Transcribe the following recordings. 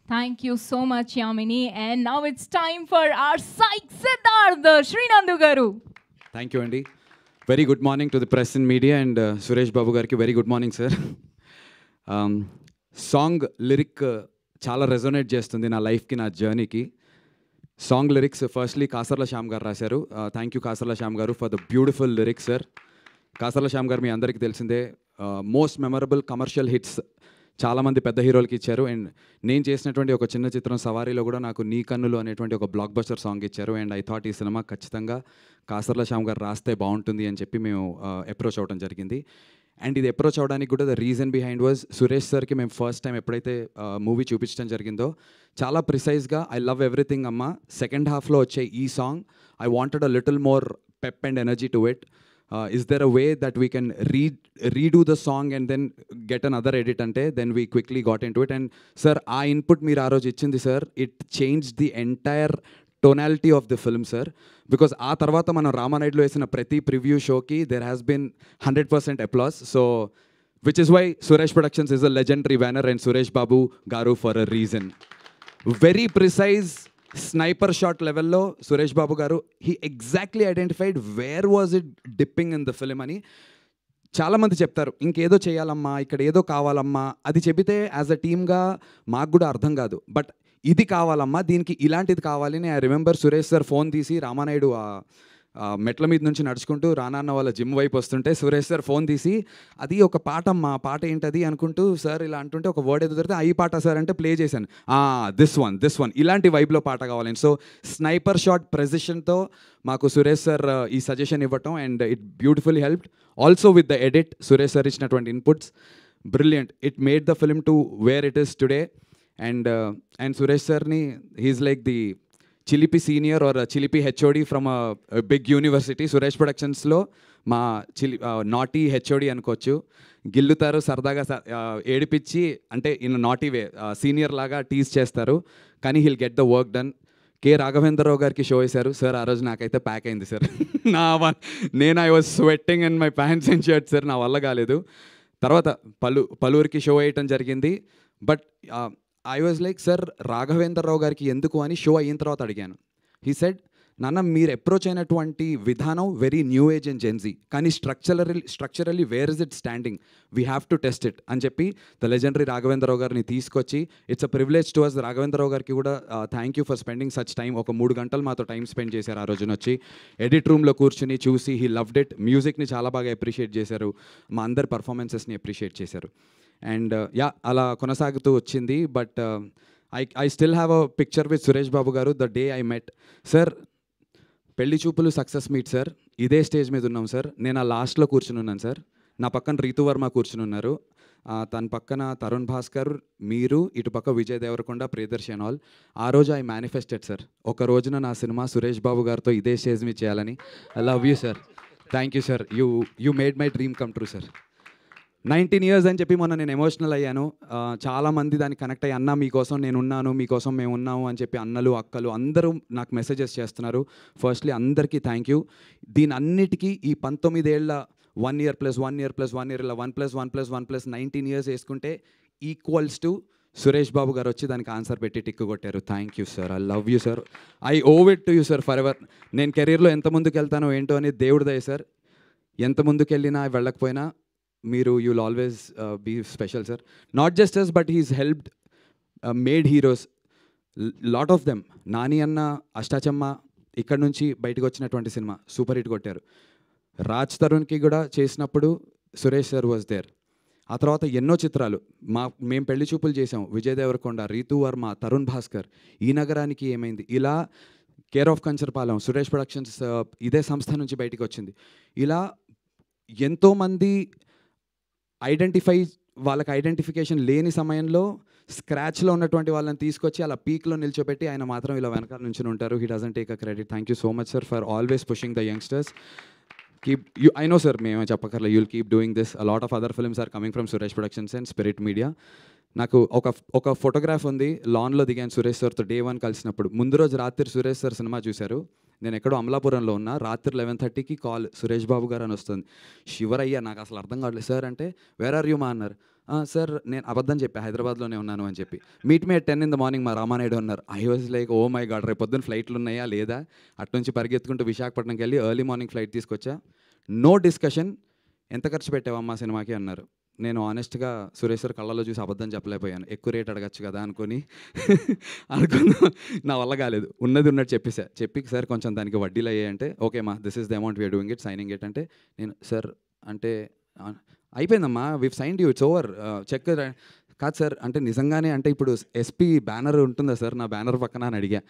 Thank you so much, Yamini. And now it's time for our Psych Siddharth, Srinandu Garu. Thank you, Andy. Very good morning to the press and media, and Suresh Babu Garki, very good morning, sir. Song lyric చాలా resonate చేస్తుంది నా లైఫ్కి, నా జర్నీకి. Song lyrics firstly Kasarla Shyam గారు రాశారు. Thank you Kasarla Shyam గారు for the beautiful lyrics, sir. Kasarla Shyam గారు మీ అందరికీ తెలిసిందే, మోస్ట్ మెమరబుల్ కమర్షియల్ హిట్స్ చాలామంది పెద్ద హీరోలకి ఇచ్చారు. అండ్ నేను చేసినటువంటి ఒక చిన్న చిత్రం సవారీలో కూడా నాకు నీ కన్నులు అనేటువంటి ఒక బ్లాక్ బస్టర్ సాంగ్ ఇచ్చారు. అండ్ ఐ థాట్ ఈ సినిమా ఖచ్చితంగా కాసర్ల శ్యామ్ గారు రాస్తే బాగుంటుంది అని చెప్పి మేము అప్రోచ్ అవ్వడం జరిగింది. అండ్ ఇది అప్రోచ్ అవ్వడానికి కూడా the reason behind was Suresh సార్కి మేము ఫస్ట్ టైం ఎప్పుడైతే మూవీ చూపించడం జరిగిందో చాలా ప్రిసైజ్గా ఐ లవ్ ఎవ్రీథింగ్ అమ్మ, సెకండ్ హాఫ్లో వచ్చే ఈ song I wanted a little more pep and energy to it. Is there a way that we can redo the song and then get another edit ante? Then we quickly got into it. And sir, our input meer aa roju ichindi sir, it changed the entire tonality of the film, sir. Because aa tarvata manam Ramanayudu lo vesina prati preview show ki there has been 100% applause. So which is why Suresh Productions is a legendary banner and Suresh Babu Garu for a reason. Very precise sniper shot లెవెల్లో సురేష్ బాబు గారు he exactly identified where was it dipping in the film అని. చాలామంది చెప్తారు ఇంకేదో చేయాలమ్మా, ఇక్కడ ఏదో కావాలమ్మా, అది చెబితే యాజ్ అ టీమ్గా మాకు కూడా అర్థం కాదు. బట్ ఇది కావాలమ్మా, దీనికి ఇలాంటిది కావాలి అని I remember Suresh sir phone తీసి రామానాయుడు మెట్ల మీద నుంచి నడుచుకుంటూ రానాన్న వాళ్ళ జిమ్ వైపు వస్తుంటే సురేష్ సార్ ఫోన్ తీసి అది ఒక పాట అమ్మా, పాట ఏంటది అనుకుంటూ సార్ ఇలా అంటుంటే ఒక వర్డ్ ఎదురితే ఈ పాట సార్ అంటే ప్లే చేశాను, దిస్ వన్ ఇలాంటి వైబ్లో పాట కావాలని. సో స్నైపర్ షాట్ ప్రెసిషన్తో మాకు సురేష్ సార్ ఈ సజెషన్ ఇవ్వటం and it beautifully helped. Also with the edit Suresh sir ఇచ్చినటువంటి inputs brilliant. It made the film to where it is today. And Suresh సార్ని హీఈస్ లైక్ ది చిలిపి సీనియర్ ఆర్ చిలిపి HOD from a big university. Suresh ప్రొడక్షన్స్లో మా naughty HOD అనుకోవచ్చు. గిల్లుతారు సరదాగా, ఏడిపించి అంటే ఇన్ నాటీ వే సీనియర్ లాగా టీజ్ చేస్తారు, కానీ he'll get the work done. కే రాఘవేంద్రరావు గారికి షో వేశారు సార్, ఆ రోజు నాకైతే ప్యాక్ అయింది సార్. నేను I was sweating and my pants and shirts sir, నా వల్ల కాలేదు. తర్వాత పలువురికి షో వేయటం జరిగింది. But I was like sir Raghavendra Rao గారికి ఎందుకు అని షో అయిన తర్వాత అడిగాను. హీ సెడ్, నాన్న మీరు అప్రోచ్ అయినటువంటి విధానం very new age and Gen Z, కానీ structurally where is it standing, we have to test it అని చెప్పి ద లెజెండరీ రాఘవేంద్రరావు గారిని తీసుకొచ్చి it's a privilege to us. Raghavendra Rao గారికి కూడా thank you for spending such time. ఒక 3 గంటలు మాతో టైం స్పెండ్ చేశారు ఆ రోజున వచ్చి. ఎడిట్ రూమ్లో కూర్చుని చూసి హీ లవ్డ్ ఇట్. మ్యూజిక్ని చాలా బాగా అప్రిషియేట్ చేశారు, మా అందరి పర్ఫార్మెన్సెస్ని అప్రిషియేట్ చేశారు. అండ్ అలా కొనసాగుతూ వచ్చింది. But I still have a picture with Suresh Babu గారు the day I met sir. Pelli Choopulu success meet sir, ఇదే స్టేజ్ మీద ఉన్నాం సార్. నేను ఆ లాస్ట్లో కూర్చుని ఉన్నాను సార్. నా పక్కన రీతు వర్మ కూర్చుని ఉన్నారు, తన పక్కన తరుణ్ భాస్కర్, మీరు, ఇటు పక్క విజయ్ దేవరకొండ, ప్రియదర్శి అండ్ ఆల్. ఆ రోజు ఐ మేనిఫెస్టెడ్ సార్, ఒక రోజున నా సినిమా సురేష్ బాబు గారితో ఇదే స్టేజ్ మీద చేయాలని. I love you sir, thank you sir, you made my dream come true sir. 19 years అని చెప్పి మొన్న నేను ఎమోషనల్ అయ్యాను. చాలామంది దానికి కనెక్ట్ అయ్యి అన్న మీకోసం నేను ఉన్నాను, మీకోసం మేము ఉన్నాము అని చెప్పి అన్నలు అక్కలు అందరూ నాకు మెసేజెస్ చేస్తున్నారు. ఫస్ట్లీ అందరికీ థ్యాంక్ యూ. దీని అన్నిటికీ ఈ 19 ఏళ్ళ 1 year + 1 year + 1 year ఇలా 1 + 1 + 1 + 19 years వేసుకుంటే ఈక్వల్స్ టు సురేష్ బాబు గారు వచ్చి దానికి ఆన్సర్ పెట్టి టిక్ కొట్టారు. Thank you sir, I love you sir, I owe it to you sir for ever. నేను కెరీర్లో ఎంత ముందుకు వెళ్తానో ఏంటో అని దేవుడి దయ సార్. ఎంత ముందుకు వెళ్ళినా వెళ్ళకపోయినా మీరు you'll always be special sir. Not just us but he's helped made heroes, lot of them. Nani అన్న, అష్టాచమ్మ, ఇక్కడ నుంచి బయటకు వచ్చినటువంటి సినిమా సూపర్ హిట్ కొట్టారు. రాజ్ తరుణ్కి కూడా చేసినప్పుడు సురేష్ సార్ వాజ్ దేర్. ఆ తర్వాత ఎన్నో చిత్రాలు మేము పెళ్లి చూపులు చేసాం, విజయ్ దేవరకొండ, రీతు వర్మ, తరుణ్ భాస్కర్, ఈ నగరానికి ఏమైంది, ఇలా care of Kancharapalem, Suresh productions ఇదే సంస్థ నుంచి బయటకు వచ్చింది. ఇలా ఎంతోమంది వాళ్ళకి ఐడెంటిఫికేషన్ లేని సమయంలో స్క్రాచ్లో ఉన్నటువంటి వాళ్ళని తీసుకొచ్చి అలా పీక్లో నిల్చోబెట్టి ఆయన మాత్రం ఇలా వెనకాల నుంచి ఉంటారు. He doesn't take a credit. Thank you so much sir for always pushing the youngsters. I know sir, మేమే చెప్పక్కర్లే, you'll keep doing this. A lot of other films are coming from Suresh Productions and Spirit Media. నాకు ఒక photograph ఉంది, లాన్లో దిగాను సురేష్ సార్తో day 1 కలిసినప్పుడు. ముందు రోజు రాత్రి సురేష్ సార్ సినిమా చూశారు, నేను ఎక్కడో అమలాపురంలో ఉన్నా. రాత్రి 11:30కి కాల్, సురేష్ బాబు గారు అని వస్తుంది. శివరయ్య, నాకు అసలు అర్థం కావట్లేదు సార్ అంటే, వేర్ ఆర్ యూ మా అన్నారు. సార్ నేను అబద్ధం చెప్పా, హైదరాబాద్లోనే ఉన్నాను అని చెప్పి. Meet me at 10 in the morning మా రామానాయుడు అన్నారు. I was like oh my God, రేపు పొద్దున్న ఫ్లైట్లు ఉన్నాయా లేదా, అటు నుంచి పరిగెత్తుకుంటూ విశాఖపట్నంకి వెళ్ళి ఎర్లీ మార్నింగ్ ఫ్లైట్ తీసుకొచ్చా. నో డిస్కషన్, ఎంత ఖర్చు పెట్టావమ్మా సినిమాకి అన్నారు. నేను ఆనెస్ట్గా సురేష్ సార్ కళ్ళలో చూసి అబద్ధం చెప్పలేకపోయాను. ఎక్కువ రేట్ అడగచ్చు కదా అనుకున్నా. నా వల్ల కాలేదు, ఉన్నది ఉన్నట్టు చెప్పేసా. చెప్పి సార్ కొంచెం దానికి వడ్డీలు అయ్యాయంటే, ఓకే మా this is the amount we are doing it, signing it అంటే, నేను సార్ అంటే అయిపోయిందమ్మా, we signed you, it's over, cheque కాదు సార్ అంటే నిజంగానే అంటే ఇప్పుడు ఎస్పీ బ్యానర్ ఉంటుందా సార్ నా బ్యానర్ పక్కన అని అడిగా.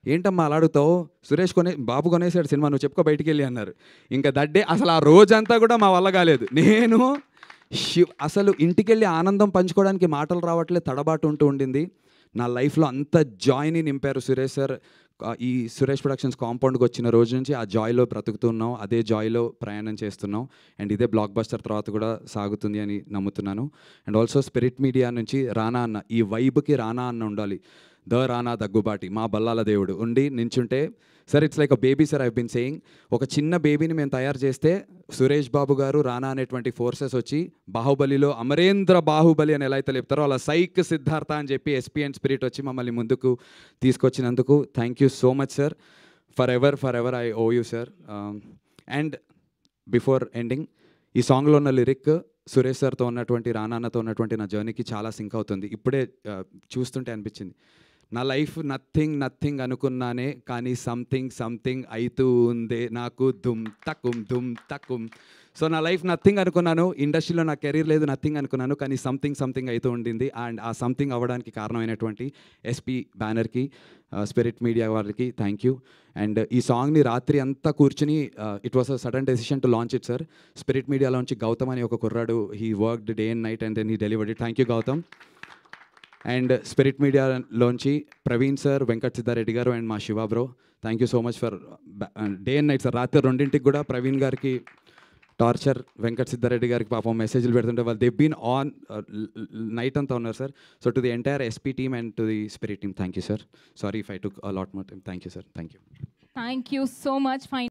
ఏంటమ్మా అలా అడుగుతావు, సురేష్ బాబు కొనేసాడు సినిమా, నువ్వు చెప్పుకో బయటికి వెళ్ళి అన్నారు. ఇంకా దట్ డే అసలు ఆ రోజంతా కూడా మా వల్ల కాలేదు. నేను అసలు ఇంటికి వెళ్ళి ఆనందం పంచుకోవడానికి మాటలు రావట్లే, తడబాటు ఉంటూ ఉండింది. నా లైఫ్లో అంత జాయ్ని నింపారు సురేష్ సార్. ఈ సురేష్ ప్రొడక్షన్స్ కాంపౌండ్కి వచ్చిన రోజు నుంచి ఆ జాయ్లో బ్రతుకుతున్నాం, అదే జాయ్లో ప్రయాణం చేస్తున్నాం. అండ్ ఇదే బ్లాక్ బస్టర్ తర్వాత కూడా సాగుతుంది అని నమ్ముతున్నాను. అండ్ ఆల్సో స్పిరిట్ మీడియా నుంచి రానా అన్న, ఈ వైబ్కి రానా అన్న ఉండాలి, ద రానా దగ్గుబాటి, మా బల్లాల దేవుడు ఉండి నించుంటే, sir it's like a baby sir, I been saying. ఒక చిన్న బేబీని మేము తయారు చేస్తే సురేష్ బాబు గారు, రానా అనేటువంటి ఫోర్సెస్ వచ్చి బాహుబలిలో అమరేంద్ర బాహుబలి అని ఎలా అయితే లేపుతారో అలా సైక్ సిద్ధార్థ అని చెప్పి ఎస్పీ అండ్ స్పిరిట్ వచ్చి మమ్మల్ని ముందుకు తీసుకొచ్చినందుకు thank you so much sir. For ever I owe you sir. And before ending, ఈ సాంగ్లో ఉన్న లిరిక్ సురేష్ సార్తో ఉన్నటువంటి, రానాన్నతో ఉన్నటువంటి నా జర్నీకి చాలా సింక్ అవుతుంది. ఇప్పుడే చూస్తుంటే అనిపించింది, నా లైఫ్ నథింగ్ అనుకున్నానే, కానీ సంథింగ్ అవుతూ ఉందే నాకు, దుమ్ తక్కుం. సో నా లైఫ్ నథింగ్ అనుకున్నాను, ఇండస్ట్రీలో నా కెరీర్ లేదు, నథింగ్ అనుకున్నాను, కానీ సంథింగ్ అవుతూ ఉండింది. అండ్ ఆ సంథింగ్ అవ్వడానికి కారణమైనటువంటి ఎస్పీ బ్యానర్కి, స్పిరిట్ మీడియా వాళ్ళకి థ్యాంక్ యూ. అండ్ ఈ సాంగ్ని రాత్రి అంతా కూర్చుని, it was a sudden decision to launch it sir. Spirit మీడియాలోంచి Gautam అని ఒక కుర్రాడు, he worked day and night and then he delivered it. Thank you Gautam. And spirit మీడియాలోంచి Praveen sir, Venkat Siddha Reddy గారు అండ్ మా Shiva bro, thank you so much for day and night sir. రాత్రి 2ంటికి కూడా ప్రవీణ్ గారికి torture, Venkat Siddha Reddy గారికి పాపం మెసేజ్లు పెడుతుంటే వాళ్ళు దే బీన్ ఆన్ నైట్ అంతా ఉన్నారు sir. So to the entire SP team and to the spirit team, thank you sir. Sorry if I took a lot more time. Thank you sir. Thank you so much.